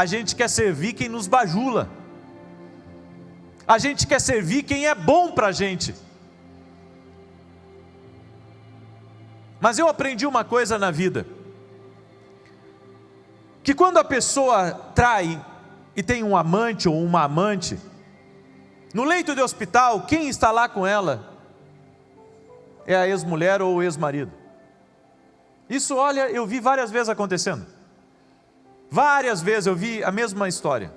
A gente quer servir quem nos bajula. A gente quer servir quem é bom para a gente. Mas eu aprendi uma coisa na vida, que quando a pessoa trai e tem um amante ou uma amante, no leito de hospital, quem está lá com ela é a ex-mulher ou o ex-marido. Isso, olha, eu vi várias vezes acontecendo. Várias vezes eu vi a mesma história.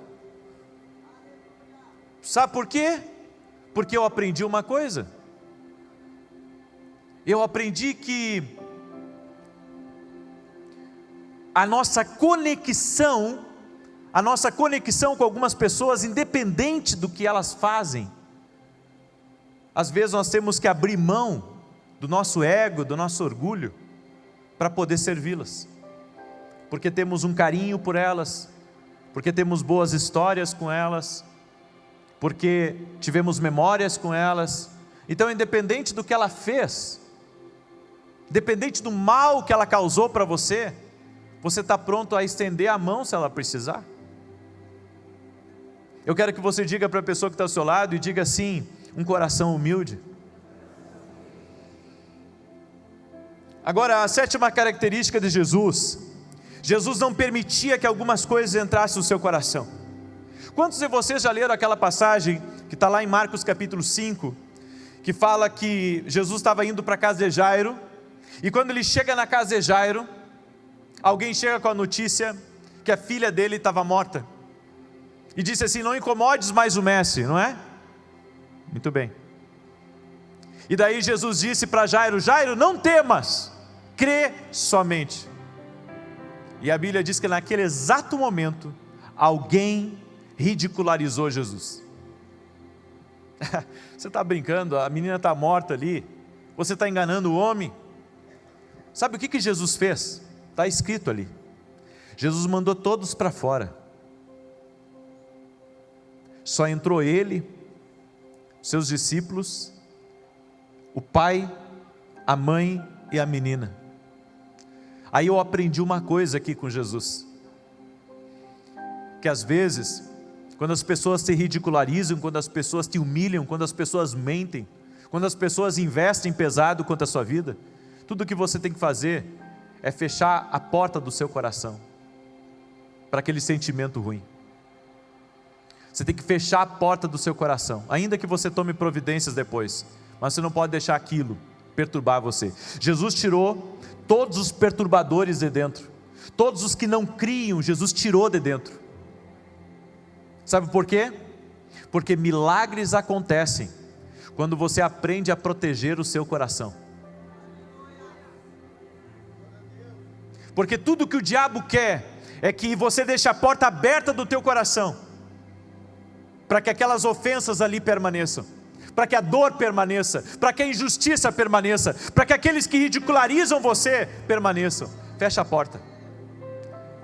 Sabe por quê? Porque eu aprendi uma coisa. Eu aprendi que a nossa conexão com algumas pessoas, independente do que elas fazem, às vezes nós temos que abrir mão do nosso ego, do nosso orgulho, para poder servi-las, porque temos um carinho por elas, porque temos boas histórias com elas, porque tivemos memórias com elas. Então, independente do que ela fez, independente do mal que ela causou para você, você está pronto a estender a mão se ela precisar? Eu quero que você diga para a pessoa que está ao seu lado, e diga assim: um coração humilde. Agora, a sétima característica de Jesus: Jesus não permitia que algumas coisas entrassem no seu coração. Quantos de vocês já leram aquela passagem que está lá em Marcos capítulo 5, que fala que Jesus estava indo para a casa de Jairo, e quando ele chega na casa de Jairo, alguém chega com a notícia que a filha dele estava morta, e disse assim: não incomodes mais o mestre, não é? Muito bem. E daí Jesus disse para Jairo: Jairo, não temas, crê somente. E a Bíblia diz que naquele exato momento, alguém ridicularizou Jesus. Você está brincando, a menina está morta ali, você está enganando o homem. Sabe o que Jesus fez? Está escrito ali. Jesus mandou todos para fora. Só entrou ele, seus discípulos, o pai, a mãe e a menina. Aí eu aprendi uma coisa aqui com Jesus, que às vezes, quando as pessoas te ridicularizam, quando as pessoas te humilham, quando as pessoas mentem, quando as pessoas investem pesado contra a sua vida, tudo o que você tem que fazer é fechar a porta do seu coração para aquele sentimento ruim. Você tem que fechar a porta do seu coração, ainda que você tome providências depois, mas você não pode deixar aquilo perturbar você. Jesus tirou todos os perturbadores de dentro, todos os que não criam, Jesus tirou de dentro. Sabe por quê? Porque milagres acontecem quando você aprende a proteger o seu coração. Porque tudo que o diabo quer é que você deixe a porta aberta do teu coração, para que aquelas ofensas ali permaneçam, para que a dor permaneça, para que a injustiça permaneça, para que aqueles que ridicularizam você permaneçam. Fecha a porta.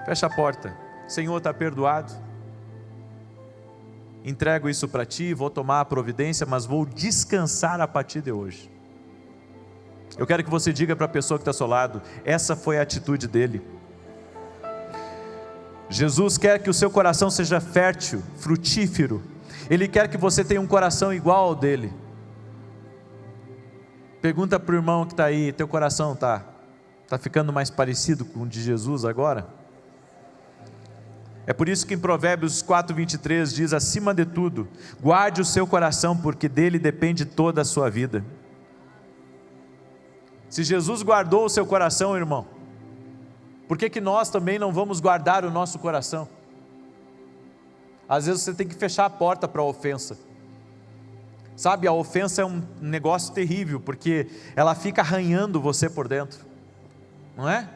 Fecha a porta. Senhor, está perdoado. Entrego isso para ti, vou tomar a providência, mas vou descansar a partir de hoje. Eu quero que você diga para a pessoa que está ao seu lado: essa foi a atitude dele. Jesus quer que o seu coração seja fértil, frutífero. Ele quer que você tenha um coração igual ao dele. Pergunta para o irmão que está aí: teu coração está ficando mais parecido com o de Jesus agora? É por isso que em Provérbios 4:23 diz: acima de tudo, guarde o seu coração, porque dele depende toda a sua vida. Se Jesus guardou o seu coração, irmão, por que nós também não vamos guardar o nosso coração? Às vezes você tem que fechar a porta para a ofensa. Sabe, a ofensa é um negócio terrível, porque ela fica arranhando você por dentro, não é?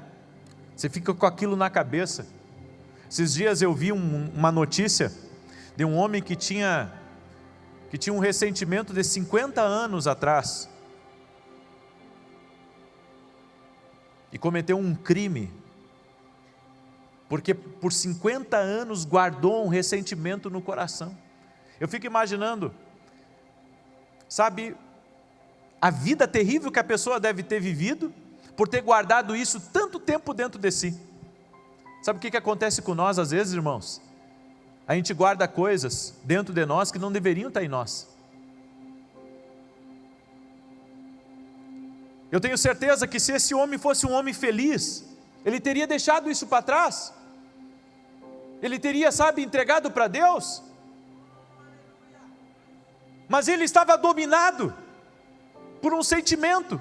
Você fica com aquilo na cabeça. Esses dias eu vi uma notícia de um homem que tinha um ressentimento de 50 anos atrás, e cometeu um crime, porque por 50 anos guardou um ressentimento no coração. Eu fico imaginando, sabe, a vida terrível que a pessoa deve ter vivido, por ter guardado isso tanto tempo dentro de si. Sabe o que acontece com nós às vezes, irmãos? a gente guarda coisas dentro de nós que não deveriam estar em nós. Eu tenho certeza que se esse homem fosse um homem feliz, ele teria deixado isso para trás. Ele teria, entregado para Deus. Mas ele estava dominado por um sentimento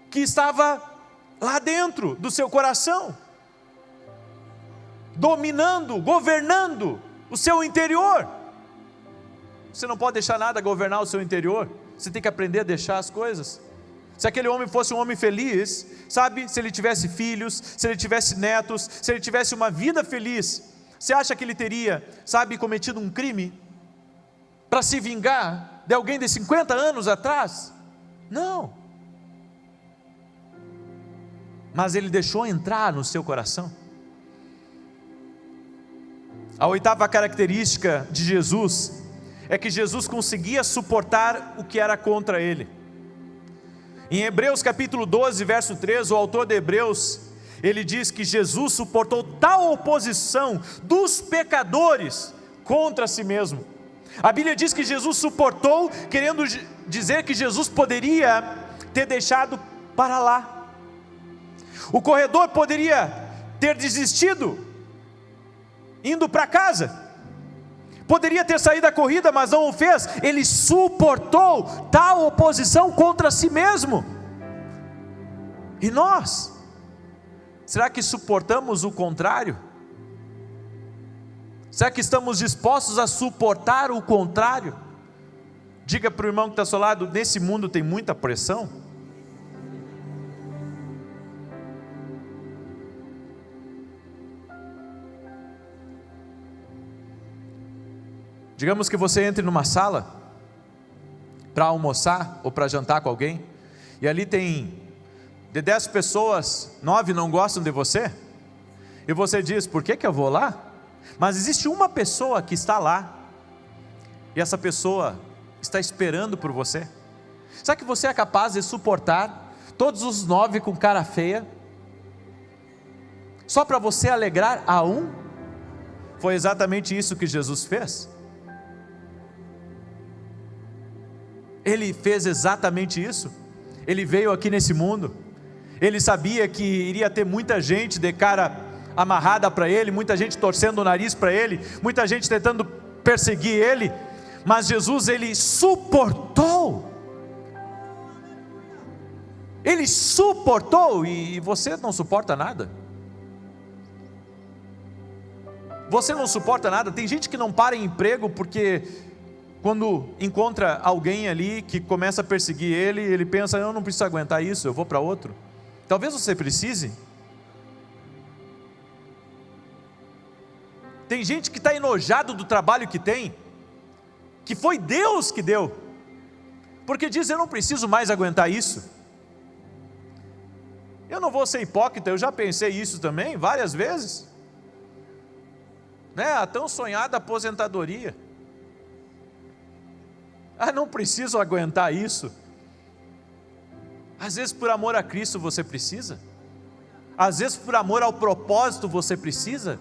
que estava lá dentro do seu coração, dominando, governando o seu interior. Você não pode deixar nada governar o seu interior. Você tem que aprender a deixar as coisas. Se aquele homem fosse um homem feliz, se ele tivesse filhos, se ele tivesse netos, se ele tivesse uma vida feliz, você acha que ele teria, cometido um crime para se vingar de alguém de 50 anos atrás? Não. Mas ele deixou entrar no seu coração. A oitava característica de Jesus é que Jesus conseguia suportar o que era contra ele. Em Hebreus capítulo 12, verso 3, o autor de Hebreus, ele diz que Jesus suportou tal oposição dos pecadores contra si mesmo. A Bíblia diz que Jesus suportou, querendo dizer que Jesus poderia ter deixado para lá. O corredor poderia ter desistido, indo para casa. Poderia ter saído da corrida, mas não o fez. Ele suportou tal oposição contra si mesmo. E nós? Será que suportamos o contrário? Será que estamos dispostos a suportar o contrário? Diga para o irmão que está ao seu lado: nesse mundo tem muita pressão. Digamos que você entre numa sala para almoçar ou para jantar com alguém, e ali tem de 10 pessoas, 9 não gostam de você, e você diz: por que eu vou lá? Mas existe uma pessoa que está lá, e essa pessoa está esperando por você. Será que você é capaz de suportar todos os 9 com cara feia, só para você alegrar a um? Foi exatamente isso que Jesus fez. Ele fez exatamente isso. Ele veio aqui nesse mundo, ele sabia que iria ter muita gente de cara amarrada para ele, muita gente torcendo o nariz para ele, muita gente tentando perseguir ele, mas Jesus, ele suportou, e você não suporta nada? Você não suporta nada? Tem gente que não para em emprego porque quando encontra alguém ali que começa a perseguir ele, ele pensa: eu não preciso aguentar isso, eu vou para outro. Talvez você precise. Tem gente que está enojado do trabalho que tem, que foi Deus que deu, porque diz: eu não preciso mais aguentar isso. Eu não vou ser hipócrita, eu já pensei isso também várias vezes, a tão sonhada aposentadoria. Não preciso aguentar isso. Às vezes por amor a Cristo você precisa, às vezes por amor ao propósito você precisa,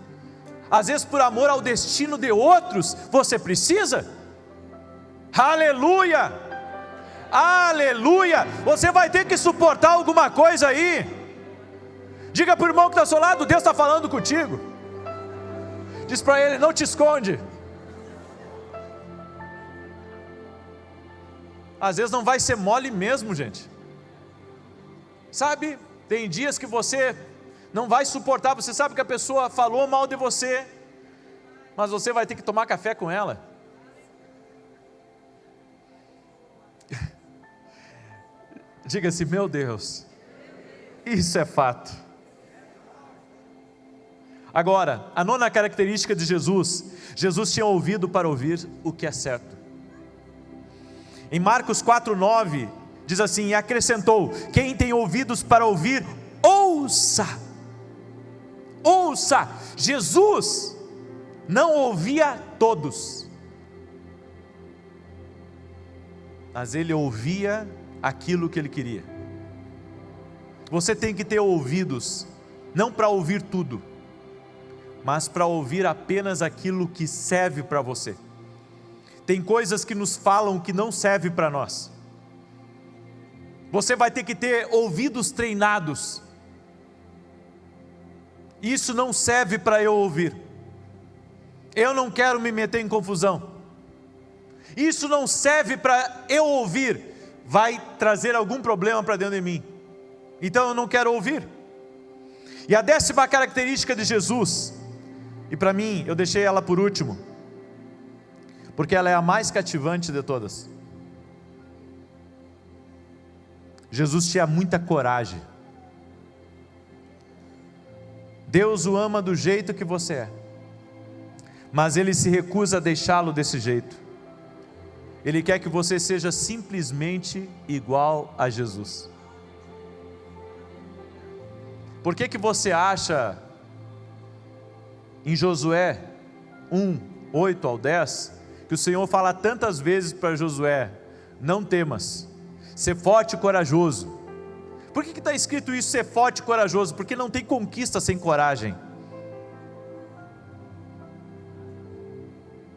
às vezes por amor ao destino de outros você precisa. Aleluia, aleluia. Você vai ter que suportar alguma coisa aí. Diga para o irmão que está ao seu lado: Deus está falando contigo. Diz para ele: não te esconde. Às vezes não vai ser mole mesmo, gente. Tem dias que você não vai suportar. Você sabe que a pessoa falou mal de você, mas você vai ter que tomar café com ela. Diga assim: meu Deus, isso é fato. Agora, a nona característica de Jesus: Jesus tinha ouvido para ouvir o que é certo. Em Marcos 4:9 diz assim: e acrescentou: quem tem ouvidos para ouvir, ouça. Ouça. Jesus não ouvia todos, mas ele ouvia aquilo que ele queria. Você tem que ter ouvidos, não para ouvir tudo, mas para ouvir apenas aquilo que serve para você. Tem coisas que nos falam que não serve para nós. Você vai ter que ter ouvidos treinados. Isso não serve para eu ouvir. Eu não quero me meter em confusão. Isso não serve para eu ouvir. Vai trazer algum problema para dentro de mim. Então eu não quero ouvir. E a 10ª característica de Jesus, e para mim eu deixei ela por último, porque ela é a mais cativante de todas. Jesus tinha muita coragem. Deus o ama do jeito que você é, mas Ele se recusa a deixá-lo desse jeito. Ele quer que você seja simplesmente igual a Jesus. Por que você acha em Josué 1, 8 ao 10, que o Senhor fala tantas vezes para Josué: não temas, ser forte e corajoso? Por que está escrito isso, ser forte e corajoso? Porque não tem conquista sem coragem.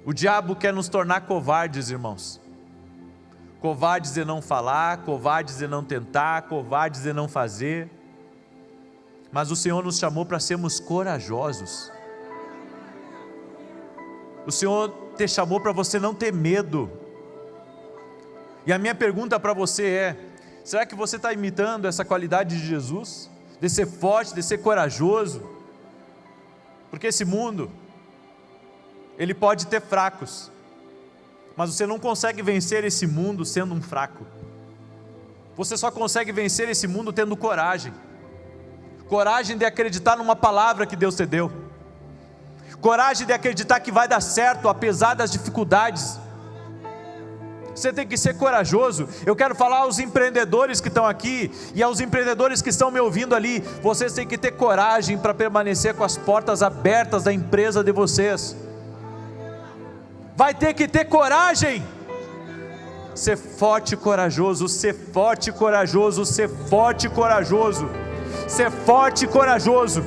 O diabo quer nos tornar covardes, irmãos. Covardes de não falar, covardes de não tentar, covardes de não fazer. Mas o Senhor nos chamou para sermos corajosos. O Senhor te chamou para você não ter medo. E a minha pergunta para você é: será que você está imitando essa qualidade de Jesus? De ser forte, de ser corajoso? Porque esse mundo, ele pode ter fracos, mas você não consegue vencer esse mundo sendo um fraco. Você só consegue vencer esse mundo tendo coragem. Coragem de acreditar numa palavra que Deus te deu. Coragem de acreditar que vai dar certo apesar das dificuldades. Você tem que ser corajoso. Eu quero falar aos empreendedores que estão aqui e aos empreendedores que estão me ouvindo ali. Vocês têm que ter coragem para permanecer com as portas abertas da empresa de vocês. Vai ter que ter coragem. Ser forte e corajoso, ser forte e corajoso, ser forte e corajoso, ser forte e corajoso.